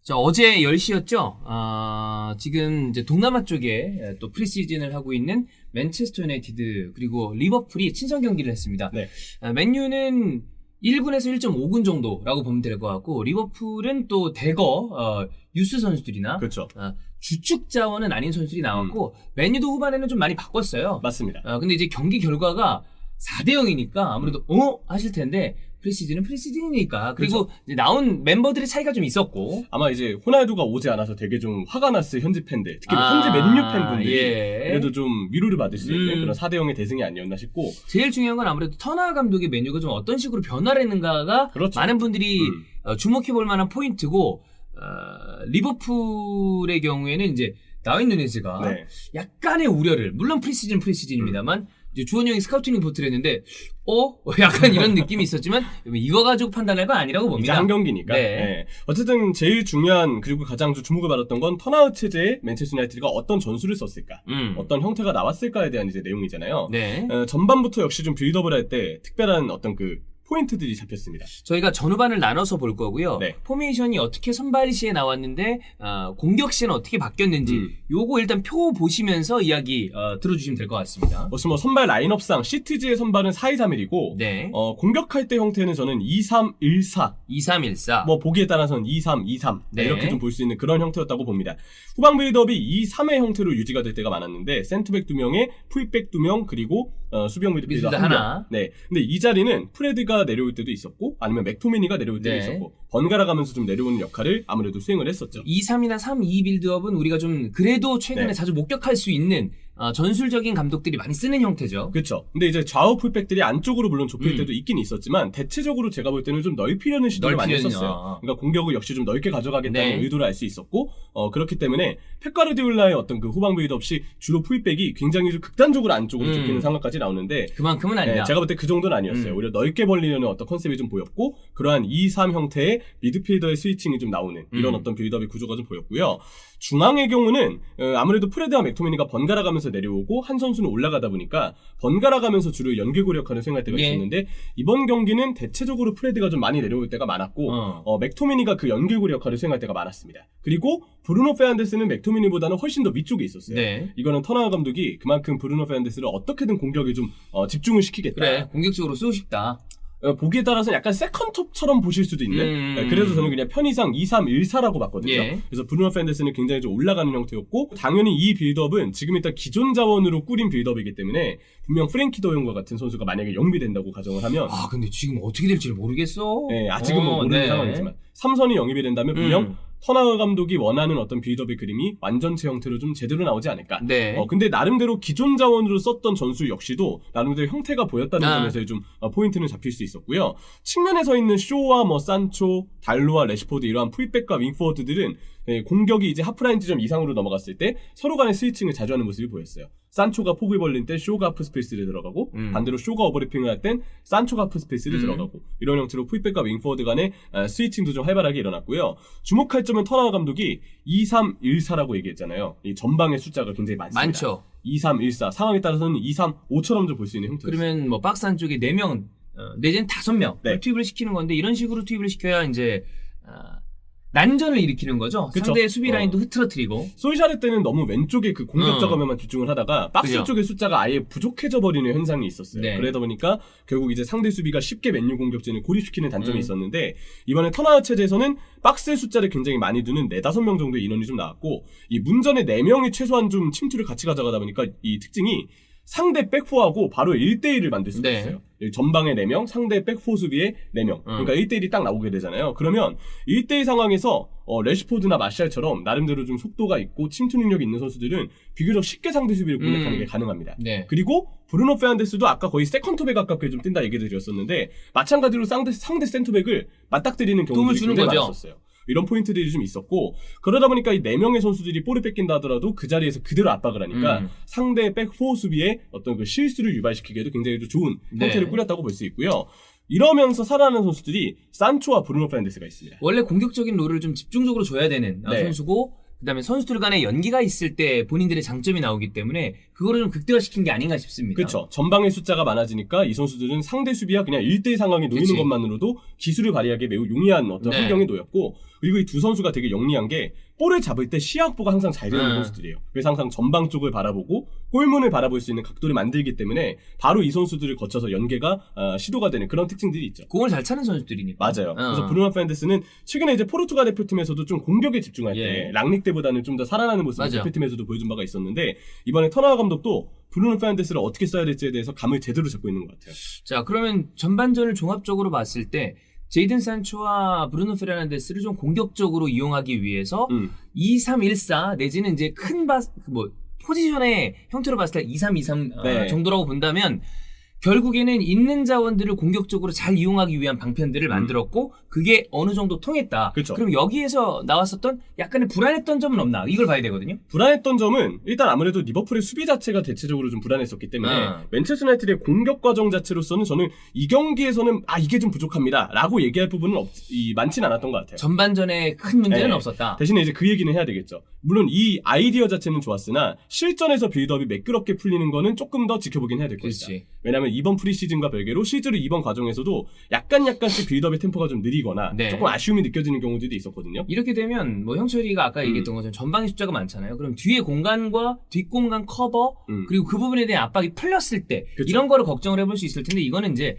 자, 어제 10시였죠? 지금 이제 동남아 쪽에 또 프리시즌을 하고 있는 맨체스터 유나이티드 그리고 리버풀이 친선 경기를 했습니다. 네. 맨유는 1군에서 1.5군 정도라고 보면 될 것 같고 리버풀은 또 대거 유스 선수들이나 그렇죠. 주축 자원은 아닌 선수들이 나왔고 맨유도 후반에는 좀 많이 바꿨어요. 맞습니다. 근데 이제 경기 결과가 4대 0이니까 아무래도 하실 텐데 프리시즌은 프리시즌이니까 그리고 그렇죠. 이제 나온 멤버들의 차이가 좀 있었고 아마 이제 호날두가 오지 않아서 되게 좀 화가 났을 현지 팬들, 특히 현지 맨유 팬분들이 예. 그래도 좀 위로를 받을 수 있는 그런 4대 0의 대승이 아니었나 싶고, 제일 중요한 건 아무래도 터나 감독의 맨유가 좀 어떤 식으로 변화를 했는가가 그렇죠. 많은 분들이 주목해볼 만한 포인트고 리버풀의 경우에는 이제 다윈 누네즈가 네. 약간의 우려를 물론 프리시즌입니다만 이제 주원 형이 스카우팅 리포트를 했는데 약간 이런 느낌이 있었지만 이거 가지고 판단할 건 아니라고 이제 봅니다. 한 경기니까. 네. 네. 어쨌든 제일 중요한 그리고 가장 주목을 받았던 건 턴아웃 체제의 맨체스터 유나이티드가 어떤 전술을 썼을까, 어떤 형태가 나왔을까에 대한 이제 내용이잖아요. 네. 전반부터 역시 좀 빌드업을 할 때 특별한 어떤 그 포인트들이 잡혔습니다. 저희가 전후반을 나눠서 볼 거고요. 네. 포메이션이 어떻게 선발 시에 나왔는데 공격 시에는 어떻게 바뀌었는지 요거 일단 표 보시면서 이야기 들어주시면 될 것 같습니다. 뭐 선발 라인업상 시티즈의 선발은 4-2-3-1이고 네. 공격할 때 형태는 저는 2-3-1-4 2-3-1-4 뭐 보기에 따라서는 2-3-2-3 네. 이렇게 좀 볼 수 있는 그런 형태였다고 봅니다. 후방 빌드업이 2-3의 형태로 유지가 될 때가 많았는데 센터백 2명에 풀백 2명 그리고 수비형 미드필더 미드필더 1명. 하나. 네. 근데 이 자리는 프레드가 내려올 때도 있었고 아니면 맥토미니가 내려올 때도 네. 있었고 번갈아 가면서 좀 내려오는 역할을 아무래도 수행을 했었죠. 2-3이나 3-2 빌드업은 우리가 좀 그래도 최근에 네. 자주 목격할 수 있는 전술적인 감독들이 많이 쓰는 형태죠. 그렇죠. 근데 이제 좌우 풀백들이 안쪽으로 물론 좁힐 때도 있긴 있었지만 대체적으로 제가 볼 때는 좀 넓히려는 시도를 많이 했었어요. 그러니까 공격을 역시 좀 넓게 가져가겠다는 네. 의도를 알 수 있었고 그렇기 때문에 펩가르디올라의 어떤 그 후방 빌드 없이 주로 풀백이 굉장히 좀 극단적으로 안쪽으로 좁히는 상황까지 나오는데 그만큼은 아니다. 제가 볼 때 그 정도는 아니었어요. 오히려 넓게 벌리려는 어떤 컨셉이 좀 보였고 그러한 2-3 형태의 미드필더의 스위칭이 좀 나오는 이런 어떤 빌드업의 구조가 좀 보였고요. 중앙의 경우는 아무래도 프레드와 맥토미니가 번갈아 가면서 내려오고 한 선수는 올라가다 보니까 번갈아 가면서 주로 연결고리 역할을 수행할 때가 예. 있었는데 이번 경기는 대체적으로 프레드가 좀 많이 내려올 때가 많았고 맥토미니가 그 연결고리 역할을 수행할 때가 많았습니다. 그리고 브루노 페르난데스는 맥토미니보다는 훨씬 더 위쪽에 있었어요. 네. 이거는 터나 감독이 그만큼 브루노 페르난데스를 어떻게든 공격에 좀 집중을 시키겠다. 그래 공격적으로 쓰고 싶다. 보기에 따라서 약간 세컨톱처럼 보실 수도 있는 그래서 저는 그냥 편의상 2-3-1-4라고 봤거든요. 예. 그래서 브루노 페르난데스는 굉장히 좀 올라가는 형태였고 당연히 이 빌드업은 지금 일단 기존 자원으로 꾸린 빌드업이기 때문에 분명 프랭키 더용과 같은 선수가 만약에 영입된다고 가정을 하면 근데 지금 어떻게 될지를 모르겠어. 네, 아직은 뭐 모르는 네. 상황이지만 3선이 영입이 된다면 분명 터나 감독이 원하는 어떤 빌드업의 그림이 완전체 형태로 좀 제대로 나오지 않을까. 네. 근데 나름대로 기존 자원으로 썼던 전술 역시도 나름대로 형태가 보였다는 점에서 좀 포인트는 잡힐 수 있었고요. 측면에 서 있는 쇼와 뭐 산초, 달로와 레시포드 이러한 풀백과 윙포워드들은 공격이 이제 하프라인 지점 이상으로 넘어갔을 때 서로 간의 스위칭을 자주 하는 모습이 보였어요. 산초가 폭을 벌린 때 쇼가 하프 스페이스를 들어가고 반대로 쇼가 오버래핑을 할 땐 산초가 하프 스페이스를 들어가고 이런 형태로 풀백과 윙포워드 간의 스위칭도 좀 활발하게 일어났고요. 주목할 점은 터나 감독이 2-3-1-4라고 얘기했잖아요. 이 전방의 숫자가 굉장히 많습니다. 많죠. 2-3-1-4 상황에 따라서는 2-3-5처럼 좀 볼 수 있는 형태였어요. 그러면 뭐 박스 안쪽에 4명 내지는 5명 네. 투입을 시키는 건데 이런 식으로 투입을 시켜야 이제 난전을 일으키는 거죠. 그쵸? 상대의 수비 라인도 흐트러뜨리고. 솔샤르 때는 너무 왼쪽에 그 공격 작업에만 집중을 하다가 박스 그죠. 쪽의 숫자가 아예 부족해져 버리는 현상이 있었어요. 네. 그러다 보니까 결국 이제 상대 수비가 쉽게 맨유 공격진을 고립시키는 단점이 있었는데 이번에 턴아웃 체제에서는 박스의 숫자를 굉장히 많이 두는 4-5명 정도의 인원이 좀 나왔고 이 문전에 4명이 최소한 좀 침투를 같이 가져가다 보니까 이 특징이 상대 백포하고 바로 1대1을 만들 수가 네. 있어요. 전방에 4명, 상대 백포 수비에 4명. 그러니까 1대1이 딱 나오게 되잖아요. 그러면 1대1 상황에서 레시포드나 마샬처럼 나름대로 좀 속도가 있고 침투 능력이 있는 선수들은 비교적 쉽게 상대 수비를 공략하는 게 가능합니다. 네. 그리고 브루노 페르난데스도 아까 거의 세컨터백 가깝게 좀 뛴다 얘기를 드렸었는데 마찬가지로 상대 센터백을 맞닥뜨리는 도움을 경우도 주는 굉장히 거죠. 많았었어요. 이런 포인트들이 좀 있었고 그러다 보니까 이 4명의 선수들이 볼을 뺏긴다 하더라도 그 자리에서 그대로 압박을 하니까 상대 백포 수비의 어떤 그 실수를 유발시키기에도 굉장히 좀 좋은 네. 형태를 꾸렸다고 볼 수 있고요. 이러면서 살아나는 선수들이 산초와 브루노 페르난데스가 있습니다. 원래 공격적인 롤을 좀 집중적으로 줘야 되는 네. 선수고 그다음에 선수들 간의 연기가 있을 때 본인들의 장점이 나오기 때문에 그거를 좀 극대화시킨 게 아닌가 싶습니다. 그렇죠. 전방의 숫자가 많아지니까 이 선수들은 상대 수비와 그냥 1대1 상황에 놓이는 그치. 것만으로도 기술을 발휘하기 매우 용이한 어떤 네. 환경에 놓였고 그리고 이 두 선수가 되게 영리한 게 볼을 잡을 때 시야 확보가 항상 잘 되는 선수들이에요. 그래서 항상 전방 쪽을 바라보고 골문을 바라볼 수 있는 각도를 만들기 때문에 바로 이 선수들을 거쳐서 연계가 시도가 되는 그런 특징들이 있죠. 공을 잘 차는 선수들이니까. 맞아요. 그래서 브루노 페르난데스는 최근에 이제 포르투갈 대표팀에서도 좀 공격에 집중할 때 랑닉 때보다는 좀 더 살아나는 모습을 맞아. 대표팀에서도 보여준 바가 있었는데 이번에 터나와 감독도 브루노 페르난데스를 어떻게 써야 될지에 대해서 감을 제대로 잡고 있는 것 같아요. 자, 그러면 전반전을 종합적으로 봤을 때 제이든 산초와 브루노 페르난데스를 좀 공격적으로 이용하기 위해서 2-3-1-4 내지는 이제 큰 포지션의 형태로 봤을 때 2-3-2-3 네. 정도라고 본다면 결국에는 있는 자원들을 공격적으로 잘 이용하기 위한 방편들을 만들었고 그게 어느 정도 통했다. 그쵸. 그럼 여기에서 나왔었던 약간의 불안했던 점은 없나? 이걸 봐야 되거든요. 불안했던 점은 일단 아무래도 리버풀의 수비 자체가 대체적으로 좀 불안했었기 때문에 맨체스터 유나이티드의 공격 과정 자체로서는 저는 이 경기에서는 이게 좀 부족합니다 라고 얘기할 부분은 많지는 않았던 것 같아요. 전반전에 큰 문제는 네. 없었다. 대신에 이제 그 얘기는 해야 되겠죠. 물론 이 아이디어 자체는 좋았으나 실전에서 빌드업이 매끄럽게 풀리는 거는 조금 더 지켜보긴 해야 될 것이다. 그렇지. 왜냐하면 이번 프리시즌과 별개로 실제로 이번 과정에서도 약간씩 빌드업의 템포가 좀 느리거나 네. 조금 아쉬움이 느껴지는 경우들도 있었거든요. 이렇게 되면 뭐 형철이가 아까 얘기했던 것처럼 전방의 숫자가 많잖아요. 그럼 뒤에 공간과 뒷공간 커버 그리고 그 부분에 대한 압박이 풀렸을 때 그쵸. 이런 거를 걱정을 해볼 수 있을 텐데 이거는 이제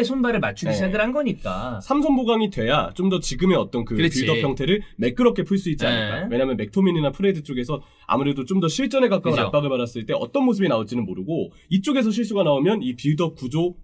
손발을 맞추기 네. 시작을 한 거니까. 삼선 보강이 돼야 좀 더 지금의 어떤 그 그렇지. 빌드업 형태를 매끄럽게 풀 수 있지 않을까. 네. 왜냐하면 맥토민이나 프레드 쪽에서 아무래도 좀 더 실전에 가까운 그죠. 압박을 받았을 때 어떤 모습이 나올지는 모르고 이쪽에서 실수가 나오면 이 빌드업 구조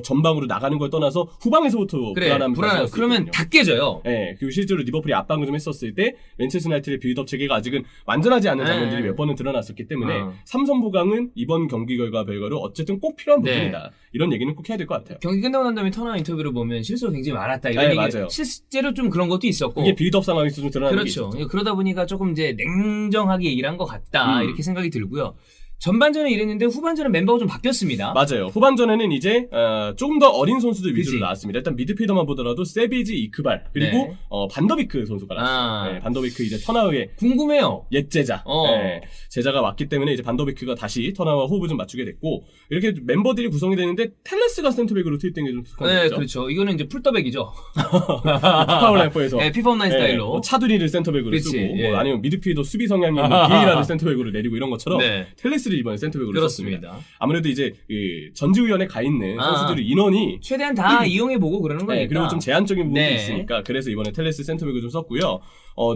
전방으로 나가는 걸 떠나서 후방에서부터 그래, 불안함이 불안. 발생할 수 그러면 있거든요. 다 깨져요. 네, 그리고 실제로 리버풀이 압박을 좀 했었을 때 맨체스터 유나이티드의 빌드업 체계가 아직은 완전하지 않은 네. 장면들이 몇 번은 드러났었기 때문에 어. 삼선 보강은 이번 경기 결과 별거로 어쨌든 꼭 필요한 네. 부분이다. 이런 얘기는 꼭 해야 될 것 같아요. 경기 끝나고 난 다음에 터너 인터뷰를 보면 실수가 굉장히 많았다. 이런 네, 얘기 맞아요. 실제로 좀 그런 것도 있었고. 이게 빌드업 상황에서 좀 드러나는 게 그렇죠. 있었죠. 그러다 보니까 조금 이제 냉정하게 일한 것 같다. 이렇게 생각이 들고요. 전반전에 이랬는데 후반전은 멤버가 좀 바뀌었습니다. 맞아요. 후반전에는 이제 조금 더 어린 선수들 위주로 그치. 나왔습니다. 일단 미드필더만 보더라도 세비지, 이크발 그리고 네. 반더비크 선수가 나왔어요. 네, 반더비크 이제 터나우의 궁금해요. 옛 제자. 네, 제자가 왔기 때문에 이제 반더비크가 다시 터나우와 호흡을 좀 맞추게 됐고 이렇게 멤버들이 구성이 되는데 텔레스가 센터백으로 투입된 게 좀 특한 네, 거죠. 그렇죠. 이거는 이제 풀더백이죠. 파워라이프에서 네, 피파 온라인 스타일로. 뭐 차두리를 센터백으로 그치, 쓰고 예. 아니면 미드필더 수비 성향이 있는 비에이라를 센터백으로 내리고 이런 것처럼 네. 텔레스를 이번에 센터백으로 썼습니다. 그렇습니다. 아무래도 이제 그 전지훈련에 가 있는 아. 선수들의 인원이 최대한 다 이용해보고 그러는 거니까. 네, 그리고 좀 제한적인 부분도 네. 있으니까 그래서 이번에 텔레스 센터백을 좀 썼고요.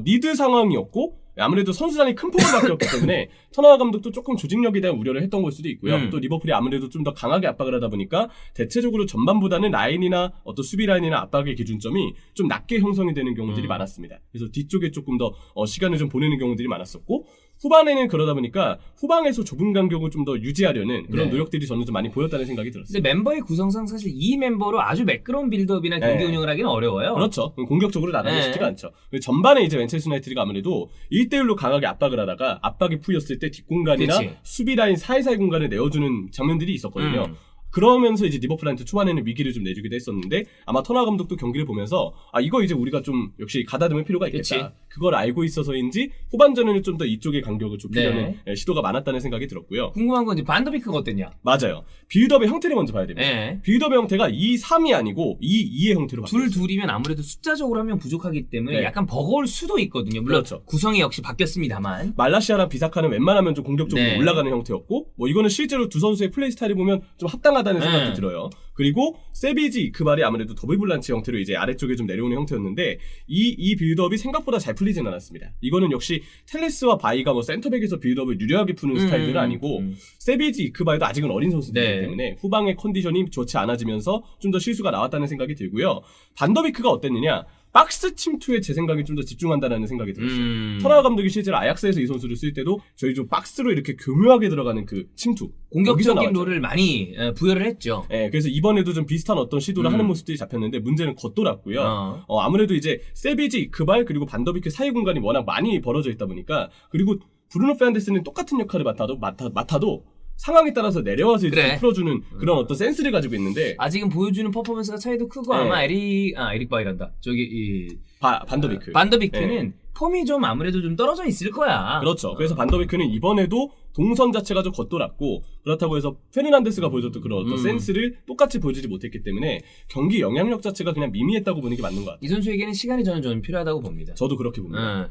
니드 상황이었고 아무래도 선수단이 큰 폭을 바뀌었기 때문에 터나와 감독도 조금 조직력에 대한 우려를 했던 걸 수도 있고요. 또 리버풀이 아무래도 좀 더 강하게 압박을 하다 보니까 대체적으로 전반보다는 라인이나 어떤 수비 라인이나 압박의 기준점이 좀 낮게 형성이 되는 경우들이 많았습니다. 그래서 뒤쪽에 조금 더 시간을 좀 보내는 경우들이 많았었고 후반에는 그러다 보니까 후방에서 좁은 간격을 좀 더 유지하려는 그런 네. 노력들이 저는 좀 많이 보였다는 생각이 들었어요. 근데 멤버의 구성상 사실 이 멤버로 아주 매끄러운 빌드업이나 경기 네. 운영을 하기는 어려워요. 그렇죠. 공격적으로 나가기 네. 쉽지가 않죠. 전반에 이제 맨체스터 유나이티드가 아무래도 1대1로 강하게 압박을 하다가 압박이 풀렸을 때 뒷공간이나 그치. 수비 라인 사이사이 공간을 내어주는 장면들이 있었거든요. 그러면서 이제 리버풀한테 초반에는 위기를 좀 내주기도 했었는데 아마 터나 감독도 경기를 보면서 이거 이제 우리가 좀 역시 가다듬을 필요가 있겠다. 그치. 그걸 알고 있어서인지 후반전에는 좀 더 이쪽의 간격을 좁히려는 네. 시도가 많았다는 생각이 들었고요. 궁금한 건 이제 반더비크가 어땠냐? 맞아요. 빌드업의 형태를 먼저 봐야 됩니다. 네. 빌드업의 형태가 2-3이 아니고 2-2의 형태로 바뀌었어요. 둘이면 아무래도 숫자적으로 하면 부족하기 때문에 네. 약간 버거울 수도 있거든요. 물론 그렇죠. 구성이 역시 바뀌었습니다만. 말라시아랑 비사카는 웬만하면 좀 공격적으로 네. 올라가는 형태였고 이거는 실제로 두 선수의 플레이 스타일을 보면 좀 합당하다는 생각도 네. 들어요. 그리고 세비지 이크발이 아무래도 더블 볼란치 형태로 이제 아래쪽에 좀 내려오는 형태였는데 이 빌드업이 생각보다 잘 풀리진 않았습니다. 이거는 역시 텔레스와 바이가 센터백에서 빌드업을 유려하게 푸는 스타일들은 아니고 세비지 이크발도 아직은 어린 선수들이기 네. 때문에 후방의 컨디션이 좋지 않아지면서 좀 더 실수가 나왔다는 생각이 들고요. 반더비크가 어땠느냐? 박스 침투에 제 생각이 좀 더 집중한다는 생각이 들었어요. 터나 감독이 실제로 아약스에서 이 선수를 쓸 때도 저희 좀 박스로 이렇게 교묘하게 들어가는 그 침투 거기서 공격적인 나왔죠. 롤을 많이 부여를 했죠. 네, 그래서 이번에도 좀 비슷한 어떤 시도를 하는 모습들이 잡혔는데 문제는 겉돌았고요. 아무래도 이제 세비지 이크발 그리고 반더비크 사이 공간이 워낙 많이 벌어져 있다 보니까 그리고 브루노 페르난데스는 똑같은 역할을 맡아도 상황에 따라서 내려와서 이제 그래. 풀어주는 그런 어떤 센스를 가지고 있는데 아직은 보여주는 퍼포먼스가 차이도 크고 네. 아마 에릭 바이란다. 저기 반더비크 반더비크는 폼이 좀 아무래도 좀 떨어져 있을 거야. 그렇죠. 그래서 반더베크는 이번에도 동선 자체가 좀 겉돌았고 그렇다고 해서 페르난데스가 보여줬던 그런 어떤 센스를 똑같이 보여주지 못했기 때문에 경기 영향력 자체가 그냥 미미했다고 보는 게 맞는 것 같아요. 이 선수에게는 시간이 저는 필요하다고 봅니다. 저도 그렇게 봅니다.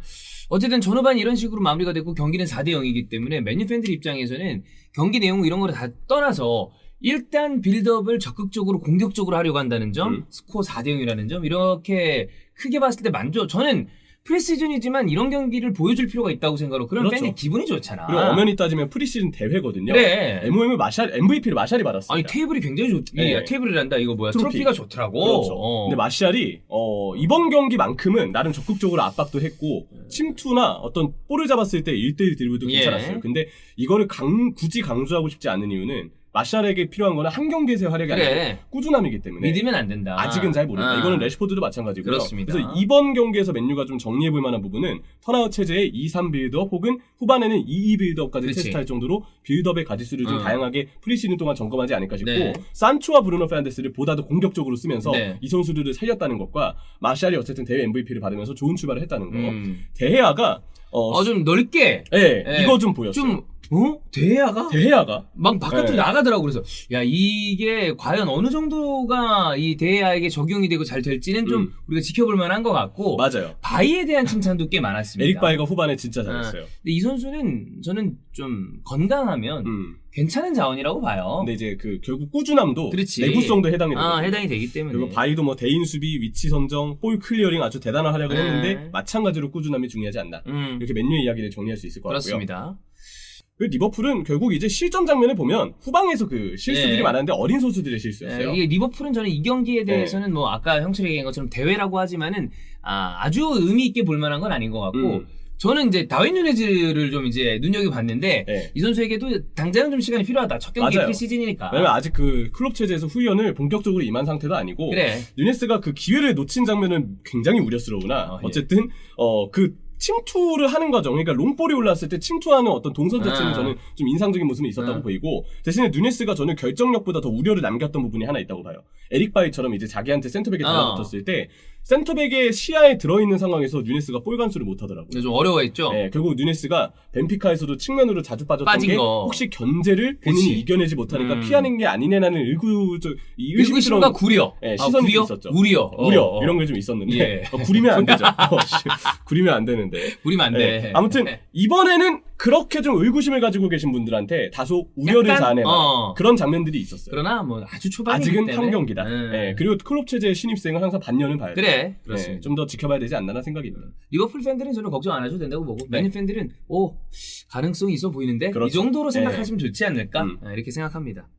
어쨌든 전후반이 이런 식으로 마무리가 됐고 경기는 4대0이기 때문에 맨유 팬들 입장에서는 경기 내용 이런 거를 다 떠나서 일단 빌드업을 적극적으로 공격적으로 하려고 한다는 점, 스코어 4대0이라는 점 이렇게 크게 봤을 때 저는 프리시즌이지만 이런 경기를 보여줄 필요가 있다고 생각하고 그런 그렇죠. 팬이 기분이 좋잖아. 그리고 엄연히 따지면 프리시즌 대회거든요. 그래. MVP를 마샬이 받았습니다. 아니 테이블이 굉장히 네. 테이블이란다 이거 뭐야 트로피. 트로피가 좋더라고. 그렇죠. 근데 마샬이 이번 경기만큼은 나름 적극적으로 압박도 했고 침투나 어떤 볼을 잡았을 때 1대1 드리블도 괜찮았어요. 근데 이거를 굳이 강조하고 싶지 않은 이유는 마샬에게 필요한 거는 한 경기에서의 활약이 아니라 꾸준함이기 때문에 믿으면 안 된다. 아직은 잘 모른다. 이거는 레시포드도 마찬가지고요. 그렇습니다. 그래서 이번 경기에서 맨유가 좀 정리해볼 만한 부분은 턴아웃 체제의 2-3 빌드업 혹은 후반에는 2-2 빌드업까지 테스트할 정도로 빌드업의 가지수를 좀 다양하게 프리시즌 동안 점검하지 않을까 싶고 산초와 브루노 페르난데스를 보다 더 공격적으로 쓰면서 이 선수들을 살렸다는 것과 마샬이 어쨌든 대회 MVP를 받으면서 좋은 출발을 했다는 거. 대헤아가 좀 넓게 이거 좀 보였어요. 대헤아가 막 바깥으로 나가더라고. 그래서 야 이게 과연 어느 정도가 이 대헤아에게 적용이 되고 잘 될지는 좀 우리가 지켜볼 만한 것 같고 맞아요. 바이에 대한 칭찬도 꽤 많았습니다. 에릭 바이가 후반에 진짜 잘했어요. 근데 이 선수는 저는 좀 건강하면 괜찮은 자원이라고 봐요. 근데 이제 결국 꾸준함도 내구성도 해당이 되거든요. 해당이 되기 때문에. 그리고 바이도 뭐 대인 수비, 위치 선정, 볼 클리어링 아주 대단한 활약을 했는데 마찬가지로 꾸준함이 중요하지 않나. 이렇게 맨유의 이야기를 정리할 수 있을 것 같고요. 그렇습니다. 리버풀은 결국 이제 실점 장면을 보면 후방에서 그 실수들이 많았는데 어린 선수들의 실수였어요. 이게 리버풀은 저는 이 경기에 대해서는 뭐 아까 형철이 얘기한 것처럼 대회라고 하지만은 아주 의미 있게 볼 만한 건 아닌 것 같고 저는 이제 다윈 누네즈를 좀 이제 눈여겨봤는데 이 선수에게도 당장은 좀 시간이 필요하다. 첫 경기 프리시즌이니까. 왜냐면 아직 그 클럽 체제에서 후연을 본격적으로 임한 상태도 아니고 누네스가 그 기회를 놓친 장면은 굉장히 우려스러우나 어쨌든 그 침투를 하는 과정, 그러니까 롱볼이 올라왔을 때 침투하는 어떤 동선 자체는 저는 좀 인상적인 모습이 있었다고 보이고 대신에 누네스가 저는 결정력보다 더 우려를 남겼던 부분이 하나 있다고 봐요. 에릭 바이처럼 이제 자기한테 센터백에 달라붙었을 때 센터백의 시야에 들어있는 상황에서 누네스가 볼 간수를 못하더라고요. 좀 어려워했죠. 결국 누네스가 벤피카에서도 측면으로 자주 빠졌던 게 혹시 견제를 본인이 이겨내지 못하니까 피하는 게 아니네라는 의구심과 구려. 시선이 있었죠. 우려 이런 게 좀 있었는데 구리면 안 되죠. 구리면 안 되는데. 구리면 안 돼. 아무튼 이번에는 그렇게 좀 의구심을 가지고 계신 분들한테 다소 우려를 자아내는 그런 장면들이 있었어요. 그러나 뭐 아주 초반이기 아직은 때문에. 한 경기다. 그리고 클럽 체제의 신입생은 항상 반년은 봐야 돼요. 그렇습니다. 좀 더 지켜봐야 되지 않나 생각입니다. 리버풀 팬들은 저는 걱정 안 하셔도 된다고 보고 맨유 팬들은 가능성이 있어 보이는데 이 정도로 생각하시면 좋지 않을까 이렇게 생각합니다.